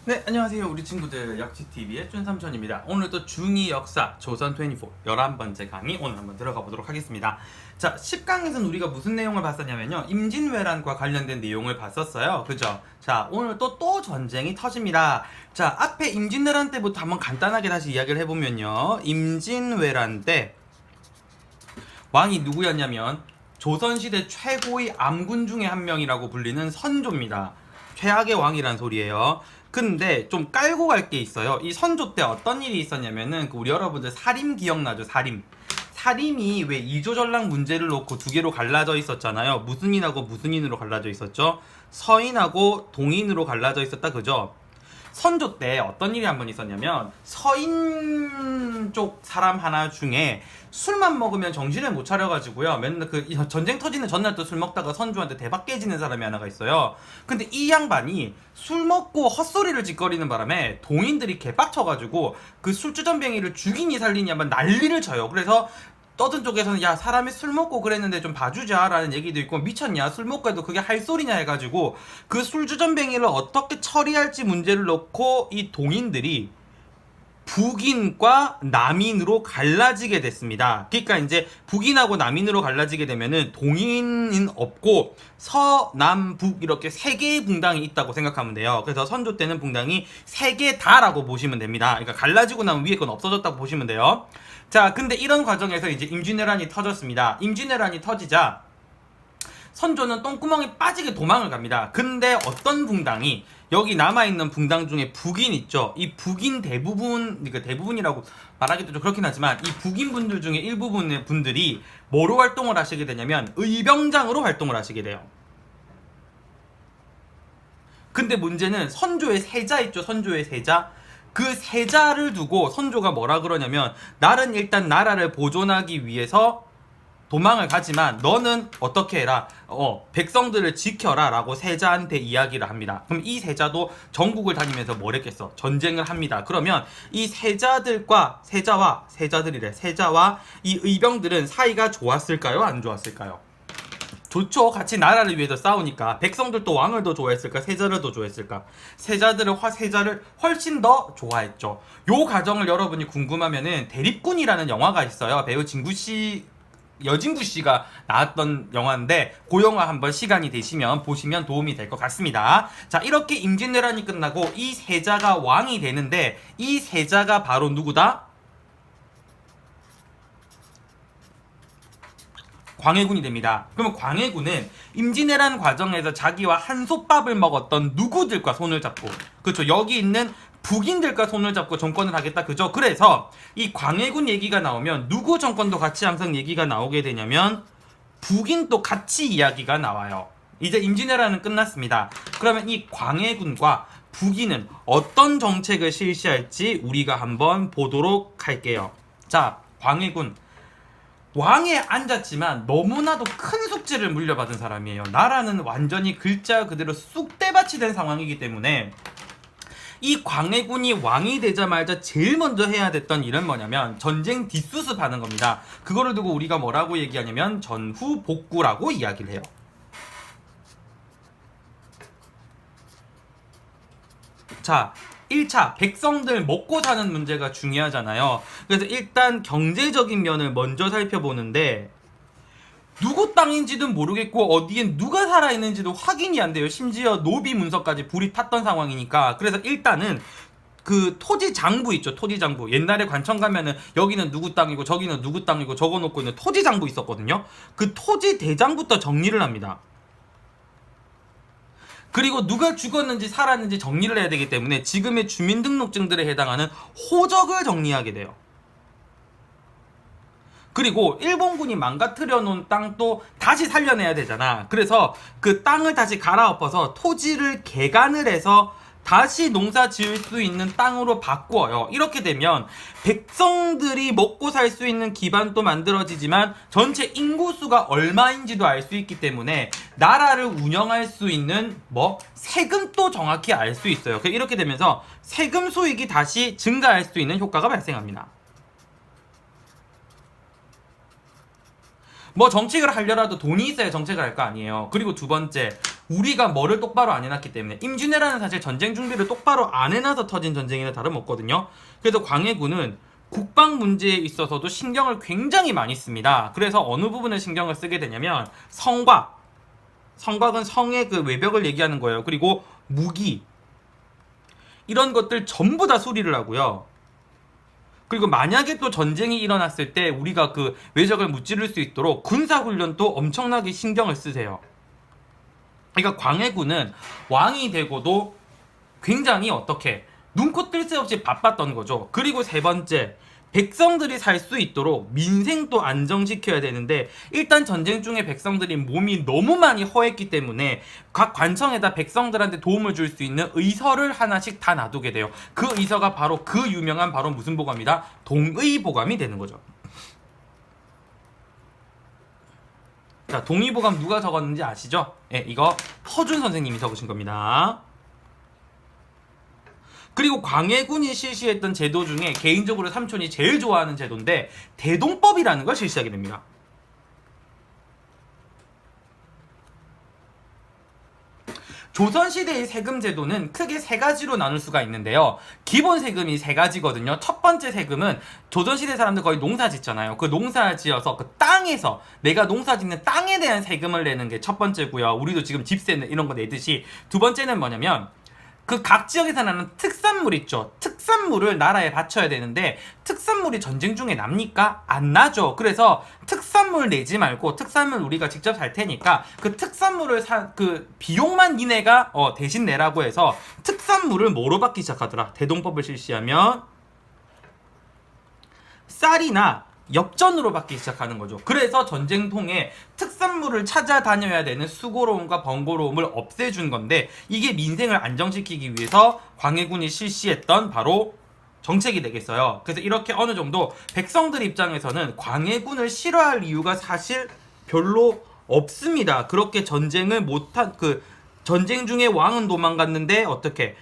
네, 안녕하세요. 우리 친구들 역치TV의 쭌삼촌입니다. 오늘도 중2 역사 조선24 11번째 강의 오늘 한번 들어가 보도록 하겠습니다. 자, 10강에서는 우리가 무슨 내용을 봤었냐면요. 임진왜란과 관련된 내용을 봤었어요. 그죠? 자, 오늘 또 전쟁이 터집니다. 자, 앞에 임진왜란 때부터 한번 간단하게 다시 이야기를 해보면요. 임진왜란 때 왕이 누구였냐면 조선시대 최고의 암군 중에 한 명이라고 불리는 선조입니다. 최악의 왕이란 소리예요. 근데 좀 깔고 갈 게 있어요. 이 선조 때 어떤 일이 있었냐면은 우리 여러분들 사림 기억나죠? 사림이 왜 이조전랑 문제를 놓고 두 개로 갈라져 있었잖아요. 무슨 인하고 무슨 인으로 갈라져 있었죠? 서인하고 동인으로 갈라져 있었다, 그죠? 선조 때 어떤 일이 한 번 있었냐면 서인 쪽 사람 하나 중에 술만 먹으면 정신을 못 차려가지고요. 맨날 그 전쟁 터지는 전날도 술 먹다가 선조한테 대박 깨지는 사람이 하나가 있어요. 근데 이 양반이 술 먹고 헛소리를 짓거리는 바람에 동인들이 개빡쳐가지고 그 술주전뱅이를 죽이니 살리니 한번 난리를 쳐요. 그래서 떠든 쪽에서는 야, 사람이 술 먹고 그랬는데 좀 봐주자 라는 얘기도 있고, 미쳤냐, 술 먹고 해도 그게 할 소리냐 해가지고 그 술주전뱅이를 어떻게 처리할지 문제를 놓고 이 동인들이 북인과 남인으로 갈라지게 됐습니다. 그러니까 이제 북인하고 남인으로 갈라지게 되면은 동인은 없고 서남북 이렇게 세 개의 붕당이 있다고 생각하면 돼요. 그래서 선조 때는 붕당이 세 개다라고 보시면 됩니다. 그러니까 갈라지고 나면 위에 건 없어졌다고 보시면 돼요. 자, 근데 이런 과정에서 이제 임진왜란이 터졌습니다. 임진왜란이 터지자 선조는 똥구멍에 빠지게 도망을 갑니다. 근데 어떤 붕당이, 여기 남아있는 붕당 중에 북인 있죠. 이 북인 대부분, 그러니까 대부분이라고 말하기도 좀 그렇긴 하지만 이 북인 분들 중에 일부분의 분들이 뭐로 활동을 하시게 되냐면 의병장으로 활동을 하시게 돼요. 근데 문제는 선조의 세자 있죠. 선조의 세자. 그 세자를 두고 선조가 뭐라 그러냐면 나는 일단 나라를 보존하기 위해서 도망을 가지만 너는 어떻게 해라, 백성들을 지켜라 라고 세자한테 이야기를 합니다. 그럼 이 세자도 전국을 다니면서 뭘 했겠어? 전쟁을 합니다. 그러면 이 세자와 이 의병들은 사이가 좋았을까요? 안 좋았을까요? 좋죠. 같이 나라를 위해서 싸우니까. 백성들도 왕을 더 좋아했을까? 세자를 더 좋아했을까? 세자를 훨씬 더 좋아했죠. 요 과정을 여러분이 궁금하면은 대립군이라는 영화가 있어요. 배우 여진구 씨가 나왔던 영화인데 그 영화 한번 시간이 되시면 보시면 도움이 될 것 같습니다. 자, 이렇게 임진왜란이 끝나고 이 세자가 왕이 되는데 이 세자가 바로 누구다? 광해군이 됩니다. 그러면 광해군은 임진왜란 과정에서 자기와 한솥밥을 먹었던 누구들과 손을 잡고, 그렇죠, 여기 있는 북인들과 손을 잡고 정권을 하겠다, 그죠? 그래서 이 광해군 얘기가 나오면 누구 정권도 같이 항상 얘기가 나오게 되냐면 북인도 같이 이야기가 나와요. 이제 임진왜란은 끝났습니다. 그러면 이 광해군과 북인은 어떤 정책을 실시할지 우리가 한번 보도록 할게요. 자, 광해군 왕에 앉았지만 너무나도 큰 숙제를 물려받은 사람이에요. 나라는 완전히 글자 그대로 쑥대밭이 된 상황이기 때문에 이 광해군이 왕이 되자마자 제일 먼저 해야 됐던 일은 뭐냐면 전쟁 뒷수습하는 겁니다. 그거를 두고 우리가 뭐라고 얘기하냐면 전후복구라고 이야기를 해요. 자, 1차 백성들 먹고 사는 문제가 중요하잖아요. 그래서 일단 경제적인 면을 먼저 살펴보는데 누구 땅인지도 모르겠고 어디엔 누가 살아있는지도 확인이 안 돼요. 심지어 노비 문서까지 불이 탔던 상황이니까. 그래서 일단은 그 토지 장부 있죠. 토지 장부. 옛날에 관청 가면은 여기는 누구 땅이고 저기는 누구 땅이고 적어놓고 있는 토지 장부 있었거든요. 그 토지 대장부터 정리를 합니다. 그리고 누가 죽었는지 살았는지 정리를 해야 되기 때문에 지금의 주민등록증들에 해당하는 호적을 정리하게 돼요. 그리고 일본군이 망가뜨려 놓은 땅도 다시 살려내야 되잖아. 그래서 그 땅을 다시 갈아엎어서 토지를 개간을 해서 다시 농사 지을 수 있는 땅으로 바꾸어요. 이렇게 되면 백성들이 먹고 살 수 있는 기반도 만들어지지만 전체 인구수가 얼마인지도 알 수 있기 때문에 나라를 운영할 수 있는 세금도 정확히 알 수 있어요. 이렇게 되면서 세금 수익이 다시 증가할 수 있는 효과가 발생합니다. 정책을 하려라도 돈이 있어야 정책을 할 거 아니에요. 그리고 두 번째, 우리가 뭐를 똑바로 안 해놨기 때문에. 임진왜란은 사실 전쟁 준비를 똑바로 안 해놔서 터진 전쟁이나 다름없거든요. 그래서 광해군은 국방 문제에 있어서도 신경을 굉장히 많이 씁니다. 그래서 어느 부분에 신경을 쓰게 되냐면 성곽은 성의 그 외벽을 얘기하는 거예요. 그리고 무기 이런 것들 전부 다 수리를 하고요. 그리고 만약에 또 전쟁이 일어났을 때 우리가 그 외적을 무찌를 수 있도록 군사훈련도 엄청나게 신경을 쓰세요. 그러니까 광해군은 왕이 되고도 굉장히 어떻게 눈코 뜰 새 없이 바빴던 거죠. 그리고 세 번째, 백성들이 살 수 있도록 민생도 안정시켜야 되는데 일단 전쟁 중에 백성들이 몸이 너무 많이 허했기 때문에 각 관청에다 백성들한테 도움을 줄 수 있는 의서를 하나씩 다 놔두게 돼요. 그 의서가 바로 그 유명한 바로 무슨 보감이다? 동의보감이 되는 거죠. 자, 동의보감 누가 적었는지 아시죠? 예, 이거 허준 선생님이 적으신 겁니다. 그리고 광해군이 실시했던 제도 중에 개인적으로 삼촌이 제일 좋아하는 제도인데 대동법이라는 걸 실시하게 됩니다. 조선시대의 세금 제도는 크게 세 가지로 나눌 수가 있는데요. 기본 세금이 세 가지거든요. 첫 번째 세금은 조선시대 사람들 거의 농사 짓잖아요. 그 농사 지어서 그 땅에서 내가 농사 짓는 땅에 대한 세금을 내는 게 첫 번째고요. 우리도 지금 집세 이런 거 내듯이. 두 번째는 뭐냐면 그 각 지역에서 나는 특산물 있죠. 특산물을 나라에 바쳐야 되는데 특산물이 전쟁 중에 납니까? 안 나죠. 그래서 특산물 내지 말고 특산물 우리가 직접 살 테니까 그 특산물을 그 비용만 니네가 대신 내라고 해서 특산물을 뭐로 받기 시작하더라. 대동법을 실시하면 쌀이나 엽전으로 받기 시작하는 거죠. 그래서 전쟁통에 특산물을 찾아다녀야 되는 수고로움과 번거로움을 없애준 건데 이게 민생을 안정시키기 위해서 광해군이 실시했던 바로 정책이 되겠어요. 그래서 이렇게 어느 정도 백성들 입장에서는 광해군을 싫어할 이유가 사실 별로 없습니다. 그렇게 전쟁을 못한 전쟁 중에 왕은 도망갔는데 어떻게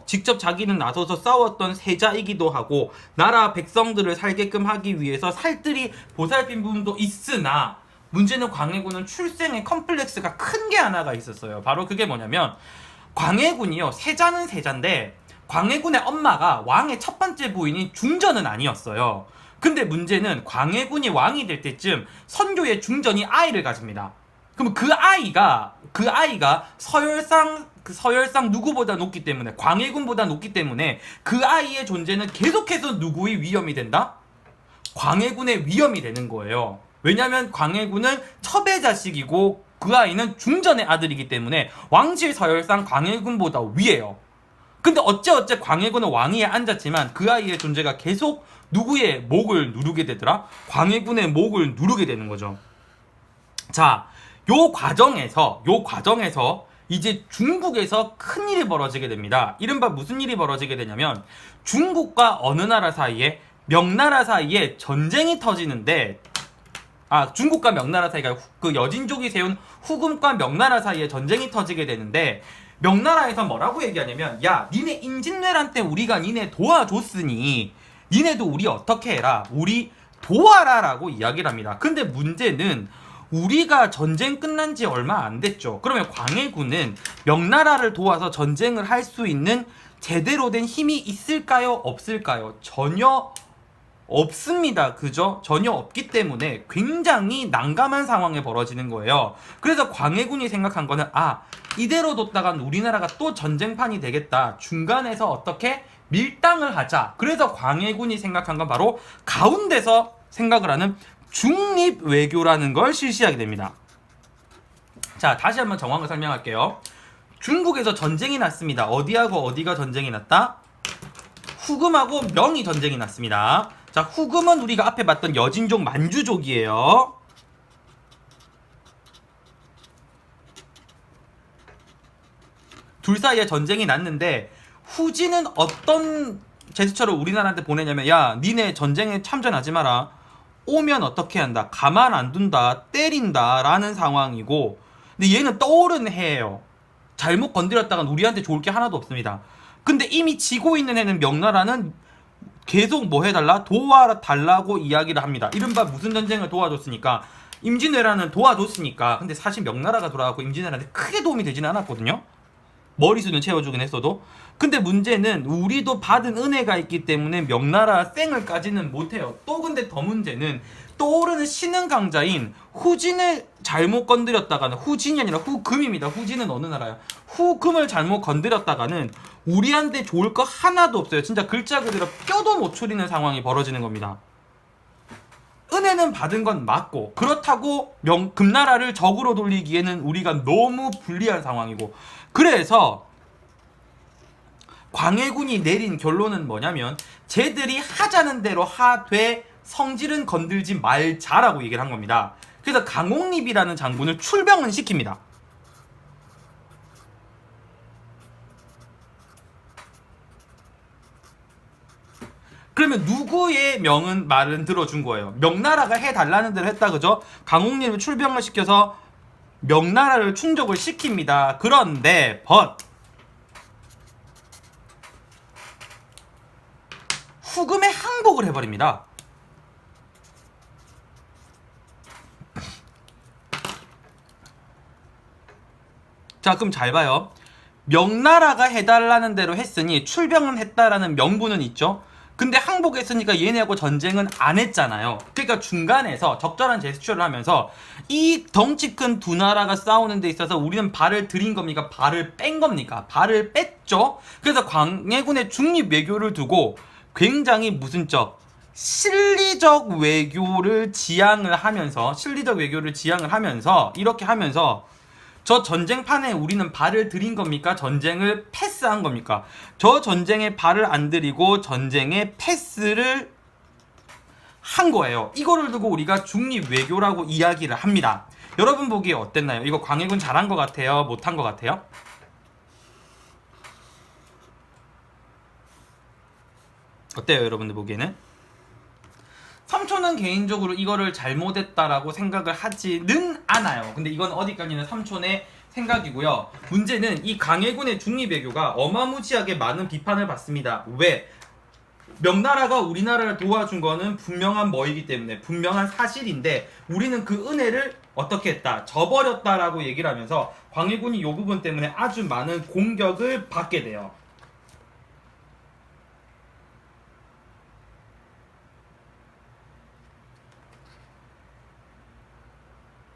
직접 자기는 나서서 싸웠던 세자이기도 하고 나라 백성들을 살게끔 하기 위해서 살뜰히 보살핀 부분도 있으나 문제는 광해군은 출생의 컴플렉스가 큰 게 하나가 있었어요. 바로 그게 뭐냐면 광해군이요, 세자는 세자인데 광해군의 엄마가 왕의 첫 번째 부인인 중전은 아니었어요. 근데 문제는 광해군이 왕이 될 때쯤 선조의 중전이 아이를 가집니다. 그럼 그 아이가 서열상 누구보다 높기 때문에 광해군보다 높기 때문에 그 아이의 존재는 계속해서 누구의 위험이 된다? 광해군의 위험이 되는 거예요. 왜냐면 광해군은 첩의 자식이고 그 아이는 중전의 아들이기 때문에 왕실 서열상 광해군보다 위에요. 근데 어째 광해군은 왕위에 앉았지만 그 아이의 존재가 계속 누구의 목을 누르게 되더라? 광해군의 목을 누르게 되는 거죠. 자, 요 과정에서 이제 중국에서 큰 일이 벌어지게 됩니다. 이른바 무슨 일이 벌어지게 되냐면 중국과 어느 나라 사이에 명나라 사이에 전쟁이 터지는데 중국과 명나라 사이가 그 여진족이 세운 후금과 명나라 사이에 전쟁이 터지게 되는데 명나라에서 뭐라고 얘기하냐면 야, 니네 임진왜란 때 우리가 니네 도와줬으니 니네도 우리 어떻게 해라, 우리 도와라 라고 이야기를 합니다. 근데 문제는 우리가 전쟁 끝난 지 얼마 안 됐죠. 그러면 광해군은 명나라를 도와서 전쟁을 할 수 있는 제대로 된 힘이 있을까요? 없을까요? 전혀 없습니다. 그죠? 전혀 없기 때문에 굉장히 난감한 상황에 벌어지는 거예요. 그래서 광해군이 생각한 거는 이대로 뒀다간 우리나라가 또 전쟁판이 되겠다. 중간에서 어떻게 밀당을 하자. 그래서 광해군이 생각한 건 바로 가운데서 생각을 하는 중립 외교라는 걸 실시하게 됩니다. 자, 다시 한번 정황을 설명할게요. 중국에서 전쟁이 났습니다. 어디하고 어디가 전쟁이 났다? 후금하고 명이 전쟁이 났습니다. 자, 후금은 우리가 앞에 봤던 여진족 만주족이에요. 둘 사이에 전쟁이 났는데 후진은 어떤 제스처를 우리나라한테 보내냐면 야, 니네 전쟁에 참전하지 마라. 오면 어떻게 한다? 가만 안 둔다. 때린다. 라는 상황이고, 근데 얘는 떠오르는 해예요. 잘못 건드렸다간 우리한테 좋을 게 하나도 없습니다. 근데 이미 지고 있는 해는 명나라는 계속 뭐 해달라? 도와달라고 이야기를 합니다. 이른바 무슨 전쟁을 도와줬으니까 임진왜란은 도와줬으니까. 근데 사실 명나라가 돌아가고 임진왜란한테 크게 도움이 되지는 않았거든요. 머리수는 채워주긴 했어도. 근데 문제는 우리도 받은 은혜가 있기 때문에 명나라 쌩을 까지는 못해요. 또 근데 더 문제는 떠오르는 신흥 강자인 후진을 잘못 건드렸다가는, 후진이 아니라 후금입니다. 후진은 어느 나라야? 후금을 잘못 건드렸다가는 우리한테 좋을 거 하나도 없어요. 진짜 글자 그대로 뼈도 못 추리는 상황이 벌어지는 겁니다. 은혜는 받은 건 맞고, 그렇다고 금나라를 적으로 돌리기에는 우리가 너무 불리한 상황이고, 그래서 광해군이 내린 결론은 뭐냐면 쟤들이 하자는 대로 하되 성질은 건들지 말자라고 얘기를 한 겁니다. 그래서 강옥립이라는 장군을 출병은 시킵니다. 그러면 누구의 말은 들어준 거예요? 명나라가 해달라는 대로 했다, 그죠? 강옥립을 출병을 시켜서 명나라를 충족을 시킵니다. 그런데 후금에 항복을 해버립니다. 자, 그럼 잘 봐요. 명나라가 해달라는 대로 했으니 출병은 했다라는 명분은 있죠. 근데 항복했으니까 얘네하고 전쟁은 안 했잖아요. 그러니까 중간에서 적절한 제스처를 하면서 이 덩치 큰 두 나라가 싸우는 데 있어서 우리는 발을 들인 겁니까? 발을 뺀 겁니까? 발을 뺐죠. 그래서 광해군의 중립 외교를 두고 굉장히 실리적 외교를 지향을 하면서 이렇게 하면서 저 전쟁판에 우리는 발을 들인 겁니까? 전쟁을 패스한 겁니까? 저 전쟁에 발을 안 들이고 전쟁에 패스를 한 거예요. 이거를 두고 우리가 중립 외교라고 이야기를 합니다. 여러분 보기에 어땠나요? 이거 광해군 잘한 것 같아요? 못한 것 같아요? 어때요, 여러분들 보기에는? 삼촌은 개인적으로 이거를 잘못했다라고 생각을 하지는 않아요. 근데 이건 어디까지는 삼촌의 생각이고요. 문제는 이 강해군의 중립외교가 어마무지하게 많은 비판을 받습니다. 왜? 명나라가 우리나라를 도와준 거는 분명한 뭐이기 때문에, 분명한 사실인데 우리는 그 은혜를 어떻게 했다? 저버렸다라고 얘기를 하면서 광해군이 이 부분 때문에 아주 많은 공격을 받게 돼요.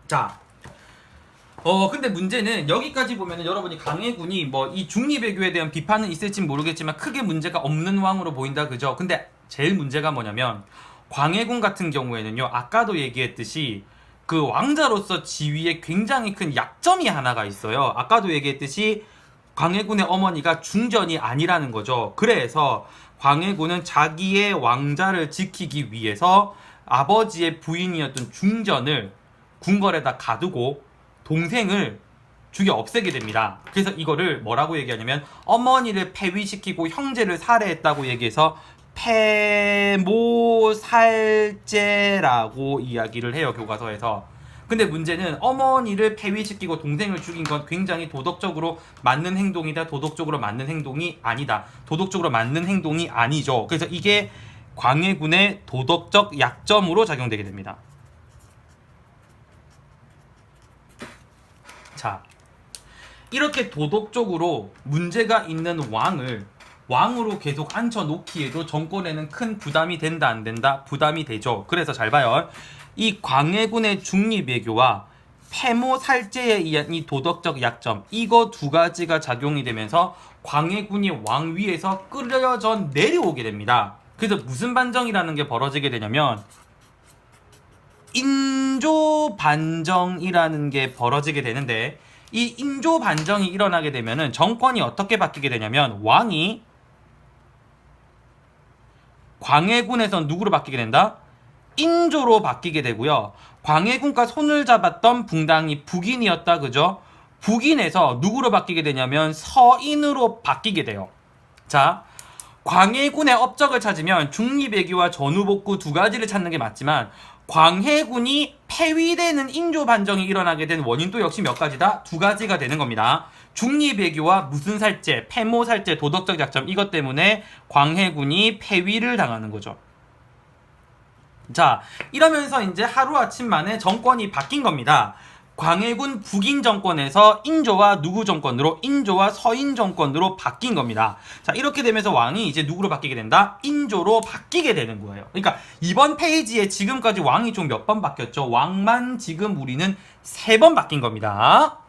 자, 근데 문제는 여기까지 보면은 여러분이 강해군이 뭐 이 중립외교에 대한 비판은 있을진 모르겠지만 크게 문제가 없는 왕으로 보인다, 그죠? 근데 제일 문제가 뭐냐면 광해군 같은 경우에는요, 아까도 얘기했듯이 그 왕자로서 지위에 굉장히 큰 약점이 하나가 있어요. 아까도 얘기했듯이 광해군의 어머니가 중전이 아니라는 거죠. 그래서 광해군은 자기의 왕자를 지키기 위해서 아버지의 부인이었던 중전을 궁궐에다 가두고 동생을 죽여 없애게 됩니다. 그래서 이거를 뭐라고 얘기하냐면 어머니를 폐위시키고 형제를 살해했다고 얘기해서 폐모살제라고 이야기를 해요, 교과서에서. 근데 문제는 어머니를 폐위시키고 동생을 죽인 건 굉장히 도덕적으로 맞는 행동이다, 도덕적으로 맞는 행동이 아니다, 도덕적으로 맞는 행동이 아니죠. 그래서 이게 광해군의 도덕적 약점으로 작용되게 됩니다. 자, 이렇게 도덕적으로 문제가 있는 왕으로 계속 앉혀놓기에도 정권에는 큰 부담이 된다, 안 된다? 부담이 되죠. 그래서 잘 봐요. 이 광해군의 중립외교와 폐모살제에 의한 이 도덕적 약점, 이거 두 가지가 작용이 되면서 광해군이 왕 위에서 끌려져 내려오게 됩니다. 그래서 무슨 반정이라는 게 벌어지게 되냐면 인조 반정이라는 게 벌어지게 되는데, 이 인조 반정이 일어나게 되면은 정권이 어떻게 바뀌게 되냐면 왕이 광해군에서 누구로 바뀌게 된다? 인조로 바뀌게 되고요. 광해군과 손을 잡았던 붕당이 북인이었다, 그죠? 북인에서 누구로 바뀌게 되냐면 서인으로 바뀌게 돼요. 자, 광해군의 업적을 찾으면 중립외교와 전후복구 두 가지를 찾는 게 맞지만 광해군이 폐위되는 인조 반정이 일어나게 된 원인도 역시 몇 가지다? 두 가지가 되는 겁니다. 중립외교와 무슨 살제, 폐모살제, 도덕적 약점, 이것 때문에 광해군이 폐위를 당하는 거죠. 자, 이러면서 이제 하루아침 만에 정권이 바뀐 겁니다. 광해군 북인 정권에서 인조와 누구 정권으로, 인조와 서인 정권으로 바뀐 겁니다. 자, 이렇게 되면서 왕이 이제 누구로 바뀌게 된다? 인조로 바뀌게 되는 거예요. 그러니까 이번 페이지에 지금까지 왕이 좀 몇 번 바뀌었죠? 왕만 지금 우리는 3번 바뀐 겁니다.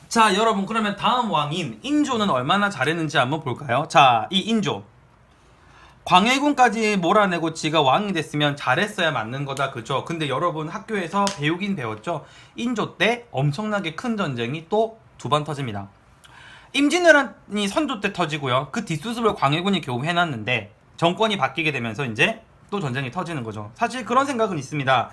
자, 여러분, 그러면 다음 왕인 인조는 얼마나 잘했는지 한번 볼까요? 자, 이 인조 광해군까지 몰아내고 지가 왕이 됐으면 잘했어야 맞는 거다, 그죠? 근데 여러분 학교에서 배우긴 배웠죠? 인조 때 엄청나게 큰 전쟁이 또 2번 터집니다. 임진왜란이 선조 때 터지고요. 그 뒷수습을 광해군이 겨우 해놨는데 정권이 바뀌게 되면서 이제 또 전쟁이 터지는 거죠. 사실 그런 생각은 있습니다.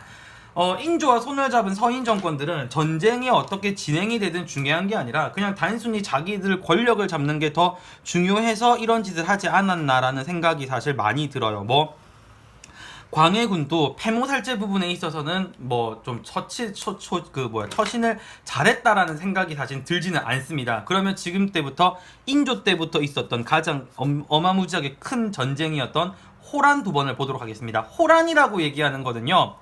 인조와 손을 잡은 서인 정권들은 전쟁이 어떻게 진행이 되든 중요한 게 아니라 그냥 단순히 자기들 권력을 잡는 게 더 중요해서 이런 짓을 하지 않았나라는 생각이 사실 많이 들어요. 뭐 광해군도 패모살제 부분에 있어서는 뭐 좀 처신을 잘했다라는 생각이 사실 들지는 않습니다. 그러면 지금 때부터 인조 때부터 있었던 가장 어마무지하게 큰 전쟁이었던 호란 2번을 보도록 하겠습니다. 호란이라고 얘기하는 거는요,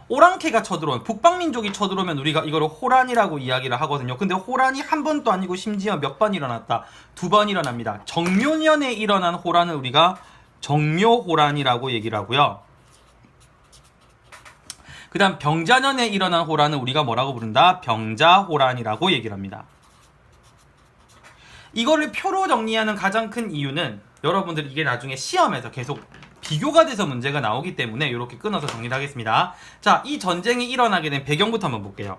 오랑캐가 쳐들어오면, 북방민족이 쳐들어오면 우리가 이거를 호란이라고 이야기를 하거든요. 근데 호란이 한 번도 아니고 심지어 몇 번 일어났다? 2번 일어납니다. 정묘년에 일어난 호란을 우리가 정묘호란이라고 얘기를 하고요. 그 다음 병자년에 일어난 호란은 우리가 뭐라고 부른다? 병자호란이라고 얘기를 합니다. 이거를 표로 정리하는 가장 큰 이유는 여러분들 이게 나중에 시험에서 계속 비교가 돼서 문제가 나오기 때문에 이렇게 끊어서 정리를 하겠습니다. 자, 이 전쟁이 일어나게 된 배경부터 한번 볼게요.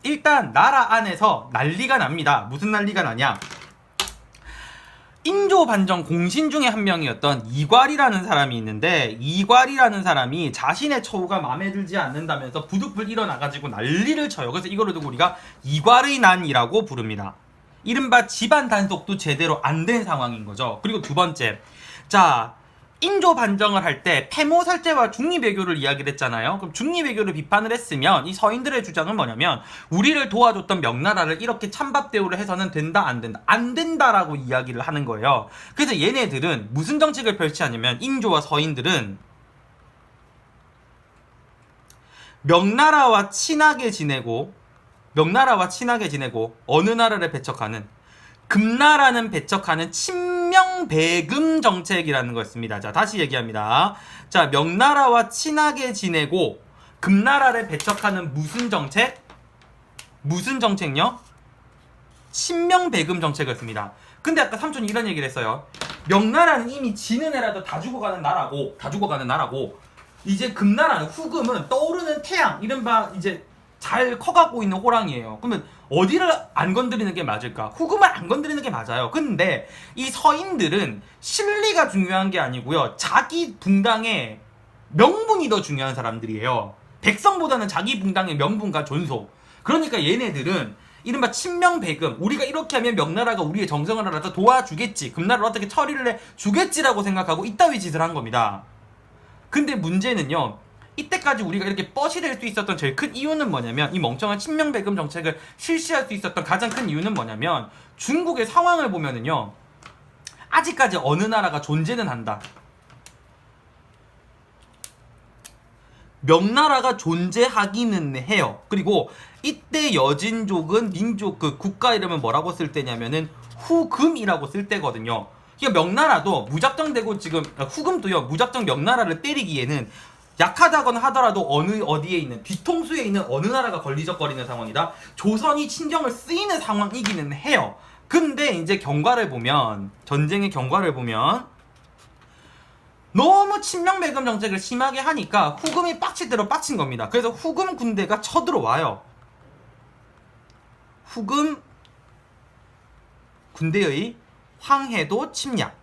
일단 나라 안에서 난리가 납니다. 무슨 난리가 나냐? 인조 반정 공신 중에 한 명이었던 이괄이라는 사람이 있는데, 이괄이라는 사람이 자신의 처우가 마음에 들지 않는다면서 부득불 일어나가지고 난리를 쳐요. 그래서 이거를 두고 우리가 이괄의 난이라고 부릅니다. 이른바 집안 단속도 제대로 안 된 상황인 거죠. 그리고 2번째, 자, 인조 반정을 할 때 패모살제와 중립외교를 이야기를 했잖아요. 그럼 중립외교를 비판을 했으면 이 서인들의 주장은 뭐냐면, 우리를 도와줬던 명나라를 이렇게 찬밥 대우를 해서는 된다, 안 된다? 안 된다라고 이야기를 하는 거예요. 그래서 얘네들은 무슨 정책을 펼치냐면, 인조와 서인들은 명나라와 친하게 지내고 어느 나라를 배척하는, 금나라는 배척하는 친명배금 정책이라는 거였습니다. 자, 다시 얘기합니다. 자, 명나라와 친하게 지내고 금나라를 배척하는 무슨 정책? 무슨 정책요? 친명배금 정책이었습니다. 근데 아까 삼촌이 이런 얘기를 했어요. 명나라는 이미 지는 애라도 다 죽어가는 나라고 이제 금나라는, 후금은 떠오르는 태양, 이른바 이제 잘 커가고 있는 호랑이에요. 그러면 어디를 안 건드리는 게 맞을까? 후금을 안 건드리는 게 맞아요. 근데 이 서인들은 실리가 중요한 게 아니고요, 자기 붕당의 명분이 더 중요한 사람들이에요. 백성보다는 자기 붕당의 명분과 존속. 그러니까 얘네들은 이른바 친명배금, 우리가 이렇게 하면 명나라가 우리의 정성을 알아서 도와주겠지, 금나라를 어떻게 처리를 해주겠지라고 생각하고 이따위 짓을 한 겁니다. 근데 문제는요, 이때까지 우리가 이렇게 뻗이 될 수 있었던 제일 큰 이유는 뭐냐면, 이 멍청한 친명배금 정책을 실시할 수 있었던 가장 큰 이유는 뭐냐면, 중국의 상황을 보면은요, 아직까지 어느 나라가 존재는 한다. 명나라가 존재하기는 해요. 그리고 이때 여진족은 민족, 그 국가 이름을 뭐라고 쓸 때냐면은 후금이라고 쓸 때거든요. 그러니까 명나라도 무작정되고, 지금 후금도요, 무작정 명나라를 때리기에는 약하다거나 하더라도 어디에 있는, 뒤통수에 있는 어느 나라가 걸리적거리는 상황이다. 조선이 친정을 쓰이는 상황이기는 해요. 근데 이제 경과를 보면, 전쟁의 경과를 보면 너무 친명배금 정책을 심하게 하니까 후금이 빡칠 대로 빡친 겁니다. 그래서 후금 군대가 쳐들어와요. 후금 군대의 황해도 침략,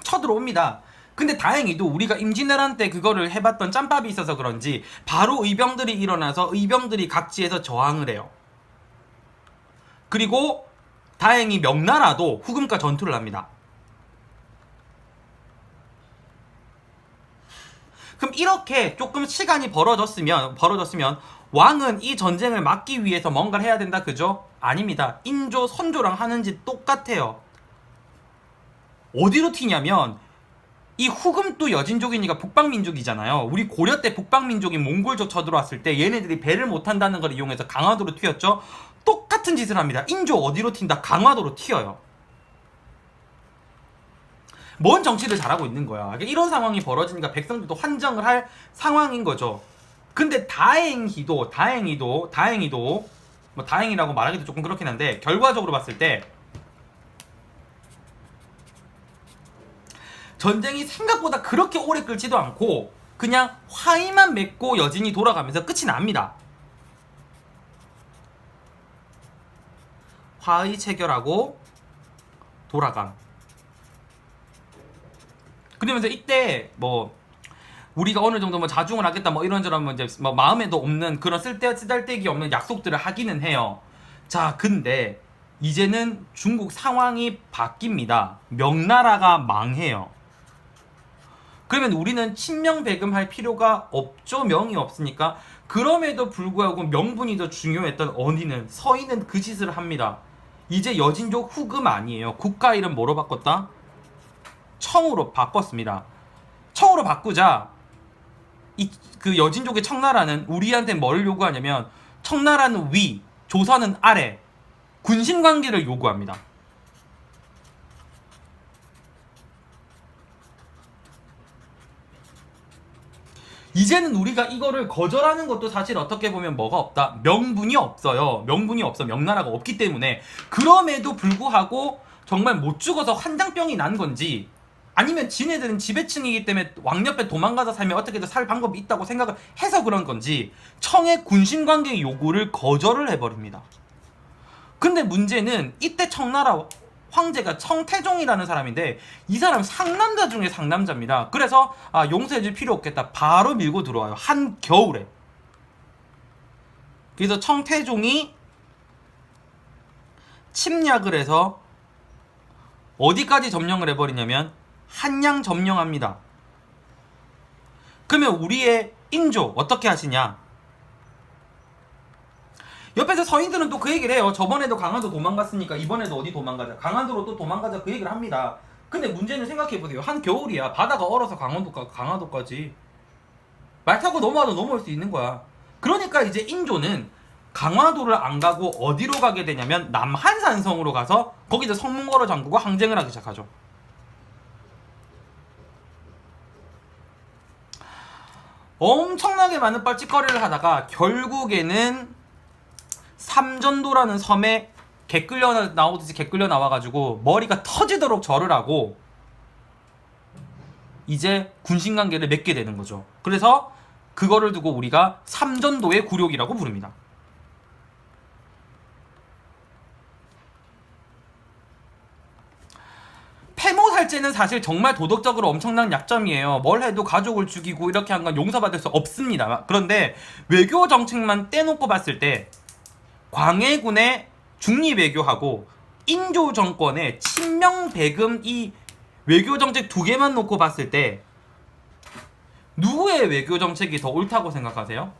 쳐들어옵니다. 근데 다행히도 우리가 임진왜란 때 그거를 해봤던 짬밥이 있어서 그런지 바로 의병들이 일어나서 의병들이 각지에서 저항을 해요. 그리고 다행히 명나라도 후금과 전투를 합니다. 그럼 이렇게 조금 시간이 벌어졌으면 왕은 이 전쟁을 막기 위해서 뭔가를 해야 된다, 그죠? 아닙니다. 인조, 선조랑 하는 짓 똑같아요. 어디로 튀냐면 이 후금도 여진족이니까 북방민족이잖아요. 우리 고려 때 북방민족이 몽골족 쳐들어왔을 때 얘네들이 배를 못 탄다는 걸 이용해서 강화도로 튀었죠. 똑같은 짓을 합니다. 인조 어디로 튄다? 강화도로 튀어요. 뭔 정치를 잘하고 있는 거야. 이런 상황이 벌어지니까 백성들도 환정을 할 상황인 거죠. 근데 다행히도 뭐 다행이라고 말하기도 조금 그렇긴 한데 결과적으로 봤을 때 전쟁이 생각보다 그렇게 오래 끌지도 않고 그냥 화의만 맺고 여진이 돌아가면서 끝이 납니다. 화의 체결하고 돌아감. 그러면서 이때 뭐 우리가 어느 정도 뭐 자중을 하겠다 뭐 이런저런 뭐 이제 뭐 마음에도 없는 그런 쓰잘데기 없는 약속들을 하기는 해요. 자, 근데 이제는 중국 상황이 바뀝니다. 명나라가 망해요. 그러면 우리는 친명배금할 필요가 없죠. 명이 없으니까. 그럼에도 불구하고 명분이 더 중요했던 언니는 서인은 그 짓을 합니다. 이제 여진족 후금 아니에요. 국가 이름 뭐로 바꿨다? 청으로 바꿨습니다. 청으로 바꾸자 그 여진족의 청나라는 우리한테 뭘 요구하냐면 청나라는 위, 조선은 아래, 군신관계를 요구합니다. 이제는 우리가 이거를 거절하는 것도 사실 어떻게 보면 뭐가 없다. 명분이 없어요. 명분이 없어. 명나라가 없기 때문에. 그럼에도 불구하고 정말 못 죽어서 환장병이 난 건지 아니면 지네들은 지배층이기 때문에 왕 옆에 도망가서 살면 어떻게든 살 방법이 있다고 생각을 해서 그런 건지 청의 군신관계 요구를 거절을 해버립니다. 근데 문제는 이때 청나라 황제가 청태종이라는 사람인데 이 사람 상남자 중에 상남자입니다. 그래서 용서해줄 필요 없겠다. 바로 밀고 들어와요. 한겨울에. 그래서 청태종이 침략을 해서 어디까지 점령을 해버리냐면 한양 점령합니다. 그러면 우리의 인조 어떻게 하시냐? 옆에서 서인들은 또 그 얘기를 해요. 저번에도 강화도 도망갔으니까 이번에도 어디 도망가자. 강화도로 또 도망가자 그 얘기를 합니다. 근데 문제는 생각해보세요. 한겨울이야. 바다가 얼어서 강화도까지 말 타고 넘어와도 넘어올 수 있는 거야. 그러니까 이제 인조는 강화도를 안 가고 어디로 가게 되냐면 남한산성으로 가서 거기서 성문거로 잠그고 항쟁을 하기 시작하죠. 엄청나게 많은 뻘짓거리를 하다가 결국에는 삼전도라는 섬에 개 끌려 나오듯이 개 끌려 나와가지고 머리가 터지도록 절을 하고 이제 군신관계를 맺게 되는 거죠. 그래서 그거를 두고 우리가 삼전도의 굴욕이라고 부릅니다. 패모살제는 사실 정말 도덕적으로 엄청난 약점이에요. 뭘 해도 가족을 죽이고 이렇게 한 건 용서받을 수 없습니다. 그런데 외교 정책만 떼놓고 봤을 때 광해군의 중립외교하고 인조 정권의 친명배금 이 외교 정책 두 개만 놓고 봤을 때 누구의 외교 정책이 더 옳다고 생각하세요?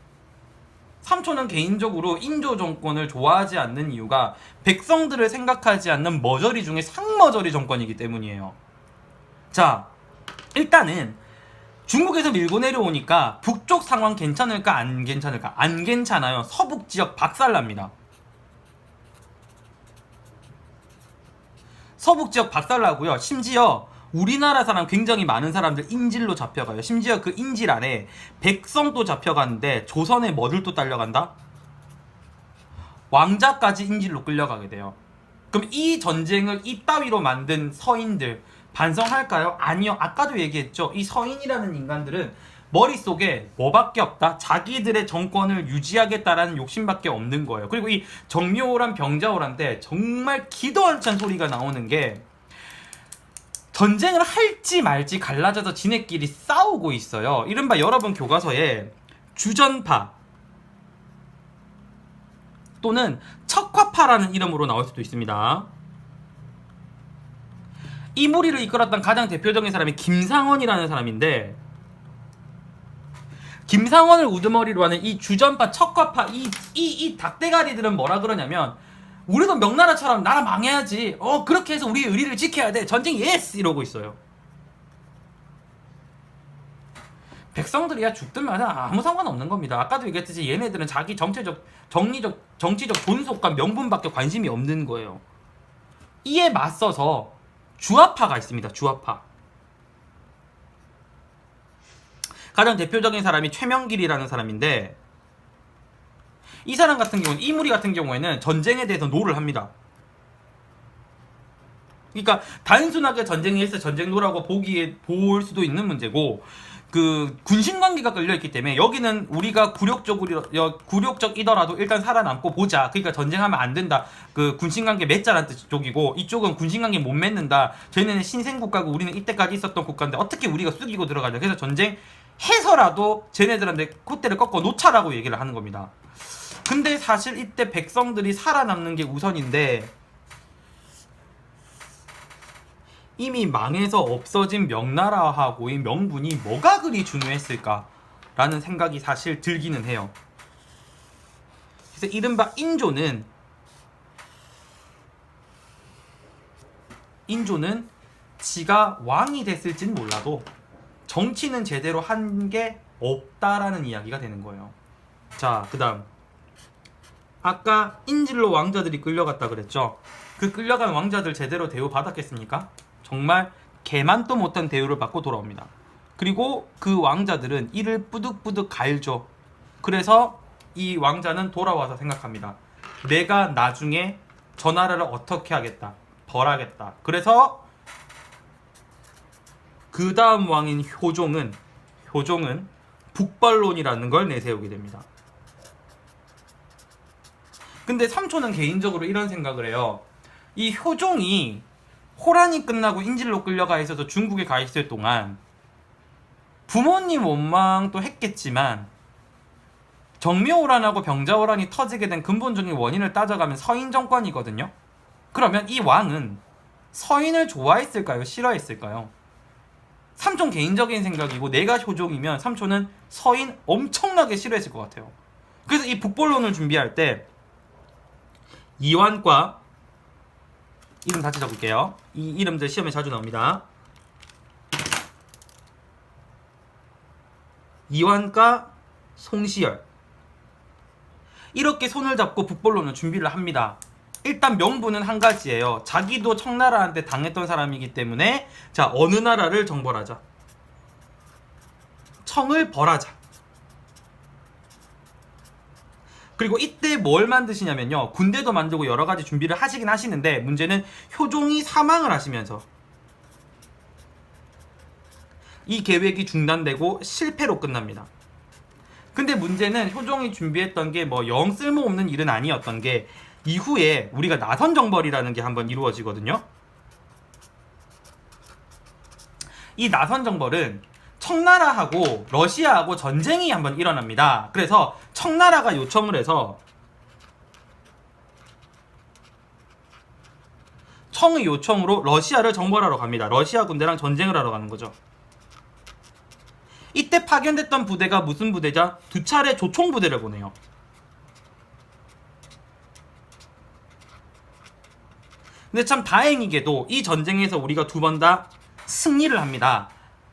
삼촌은 개인적으로 인조 정권을 좋아하지 않는 이유가 백성들을 생각하지 않는 머저리 중에 상머저리 정권이기 때문이에요. 자, 일단은 중국에서 밀고 내려오니까 북쪽 상황 괜찮을까 안 괜찮을까? 안 괜찮아요. 서북 지역 박살납니다. 서북 지역 박살나고요. 심지어 우리나라 사람 굉장히 많은 사람들 인질로 잡혀가요. 심지어 그 인질 안에 백성도 잡혀가는데 조선의 뭐들도 딸려간다? 왕자까지 인질로 끌려가게 돼요. 그럼 이 전쟁을 이따위로 만든 서인들 반성할까요? 아니요. 아까도 얘기했죠. 이 서인이라는 인간들은 머릿속에 뭐밖에 없다? 자기들의 정권을 유지하겠다라는 욕심밖에 없는 거예요. 그리고 이 정묘호란 병자호란때 정말 기도 안 찬 소리가 나오는 게 전쟁을 할지 말지 갈라져서 지네끼리 싸우고 있어요. 이른바 여러분 교과서에 주전파 또는 척화파라는 이름으로 나올 수도 있습니다. 이 무리를 이끌었던 가장 대표적인 사람이 김상원이라는 사람인데 김상원을 우두머리로 하는 이 주전파, 척화파, 이 닭대가리들은 뭐라 그러냐면 우리도 명나라처럼 나라 망해야지. 그렇게 해서 우리의 의리를 지켜야 돼. 전쟁 예스! 이러고 있어요. 백성들이야 죽든 말든 아무 상관없는 겁니다. 아까도 얘기했듯이 얘네들은 자기 정치적 존속과 명분밖에 관심이 없는 거예요. 이에 맞서서 주화파가 있습니다. 주화파. 가장 대표적인 사람이 최명길이라는 사람인데, 이 사람 같은 경우는, 이무리 같은 경우에는 전쟁에 대해서 노를 합니다. 그러니까 단순하게 전쟁이 있어 전쟁 노라고 볼 수도 있는 문제고, 그 군신관계가 끌려있기 때문에 여기는 우리가 굴욕적이더라도 일단 살아남고 보자. 그러니까 전쟁하면 안 된다. 그 군신관계 맺자라는 뜻 쪽이고, 이쪽은 군신관계 못 맺는다. 저희는 신생국가고 우리는 이때까지 있었던 국가인데 어떻게 우리가 숙이고 들어가냐. 그래서 전쟁 해서라도 쟤네들한테 콧대를 꺾어 놓자라고 얘기를 하는 겁니다. 근데 사실 이때 백성들이 살아남는 게 우선인데, 이미 망해서 없어진 명나라하고의 명분이 뭐가 그리 중요했을까라는 생각이 사실 들기는 해요. 그래서 이른바 인조는 지가 왕이 됐을진 몰라도 정치는 제대로 한 게 없다라는 이야기가 되는 거예요. 자, 그 다음, 아까 인질로 왕자들이 끌려갔다 그랬죠. 그 끌려간 왕자들 제대로 대우 받았겠습니까? 정말 개만도 못한 대우를 받고 돌아옵니다. 그리고 그 왕자들은 이를 뿌득뿌득 갈죠. 그래서 이 왕자는 돌아와서 생각합니다. 내가 나중에 저 나라를 어떻게 하겠다, 벌하겠다. 그래서 그 다음 왕인 효종은 북벌론이라는 걸 내세우게 됩니다. 근데 삼촌은 개인적으로 이런 생각을 해요. 이 효종이 호란이 끝나고 인질로 끌려가 있어서 중국에 가 있을 동안 부모님 원망도 했겠지만 정묘호란하고 병자호란이 터지게 된 근본적인 원인을 따져가면 서인 정권이거든요. 그러면 이 왕은 서인을 좋아했을까요? 싫어했을까요? 삼촌 개인적인 생각이고, 내가 효종이면 삼촌은 서인 엄청나게 싫어했을 것 같아요. 그래서 이 북벌론을 준비할 때 이완과, 이름 다시 적을게요. 이 이름들 시험에 자주 나옵니다. 이완과 송시열, 이렇게 손을 잡고 북벌론을 준비를 합니다. 일단 명분은 한 가지예요. 자기도 청나라한테 당했던 사람이기 때문에, 자, 어느 나라를 정벌하자, 청을 벌하자. 그리고 이때 뭘 만드시냐면요, 군대도 만들고 여러 가지 준비를 하시긴 하시는데, 문제는 효종이 사망을 하시면서 이 계획이 중단되고 실패로 끝납니다. 근데 문제는 효종이 준비했던 게 뭐 영 쓸모없는 일은 아니었던 게, 이후에 우리가 나선정벌이라는 게 한번 이루어지거든요. 이 나선정벌은 청나라하고 러시아하고 전쟁이 한번 일어납니다. 그래서 청나라가 요청을 해서 청의 요청으로 러시아를 정벌하러 갑니다. 러시아 군대랑 전쟁을 하러 가는 거죠. 이때 파견됐던 부대가 무슨 부대죠? 두 차례 조총부대를 보내요. 근데 참 다행히게도 이 전쟁에서 우리가 두 번 다 승리를 합니다.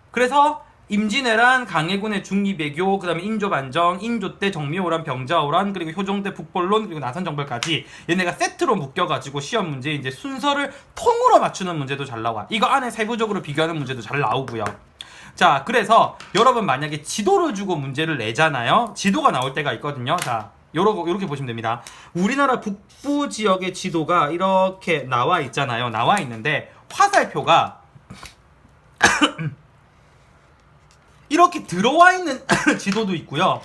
그래서 임진왜란, 강해군의 중리배교, 그 다음에 인조반정, 인조 때 정미호란, 병자호란, 그리고 효종 때 북벌론, 그리고 나선정벌까지 얘네가 세트로 묶여가지고 시험 문제 이제 순서를 통으로 맞추는 문제도 잘 나와. 이거 안에 세부적으로 비교하는 문제도 잘 나오고요. 자, 그래서 여러분 만약에 지도를 주고 문제를 내잖아요. 지도가 나올 때가 있거든요. 자, 요렇게 보시면 됩니다. 우리나라 북부 지역의 지도가 이렇게 나와 있잖아요. 나와 있는데 화살표가 이렇게 들어와 있는 지도도 있고요.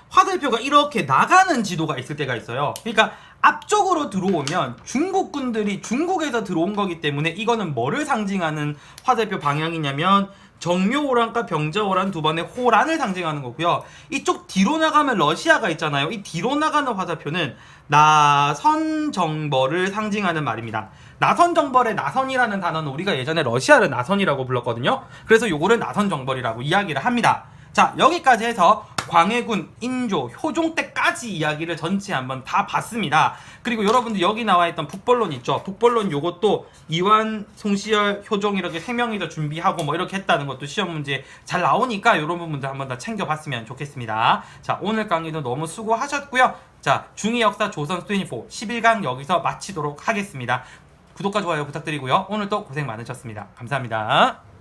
화살표가 이렇게 나가는 지도가 있을 때가 있어요. 그러니까 앞쪽으로 들어오면 중국군들이 중국에서 들어온 거기 때문에 이거는 뭐를 상징하는 화살표 방향이냐면 정묘호란과 병자호란 두 번의 호란을 상징하는 거고요. 이쪽 뒤로 나가면 러시아가 있잖아요. 이 뒤로 나가는 화살표는 나선정벌을 상징하는 말입니다. 나선정벌의 나선이라는 단어는 우리가 예전에 러시아를 나선이라고 불렀거든요. 그래서 요거를 나선정벌이라고 이야기를 합니다. 자, 여기까지 해서 광해군, 인조, 효종 때까지 이야기를 전체 한번 다 봤습니다. 그리고 여러분들 여기 나와 있던 북벌론 있죠? 북벌론 요것도 이완, 송시열, 효종 이렇게 세 명이서 준비하고 뭐 이렇게 했다는 것도 시험 문제 잘 나오니까 이런 부분들 한번 다 챙겨봤으면 좋겠습니다. 자, 오늘 강의도 너무 수고하셨고요. 자, 중2 역사 조선 24 11강 여기서 마치도록 하겠습니다. 구독과 좋아요 부탁드리고요. 오늘도 고생 많으셨습니다. 감사합니다.